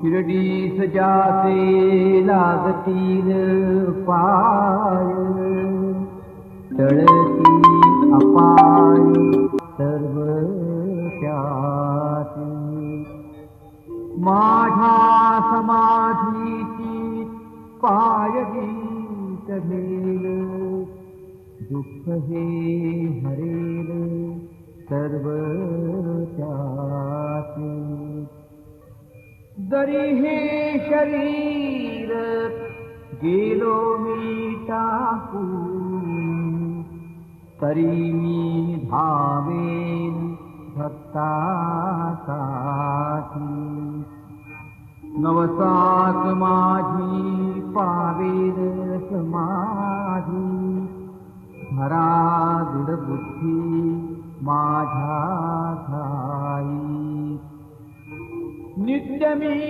शिर्डीस जाचे लागतील पाय, टळती अपाय सर्व त्याची। माझ्या समाधीची पायगीत घेल, दुःख हे हरेल सर्व त्याची। जरी हे शरीर गेलो मी टाकून, तरी मी धावेन भक्तासाठी। नवसात माझी पावेल समाधी, धरा दृढ बुद्धी माझ्या ठाई। नित्य मी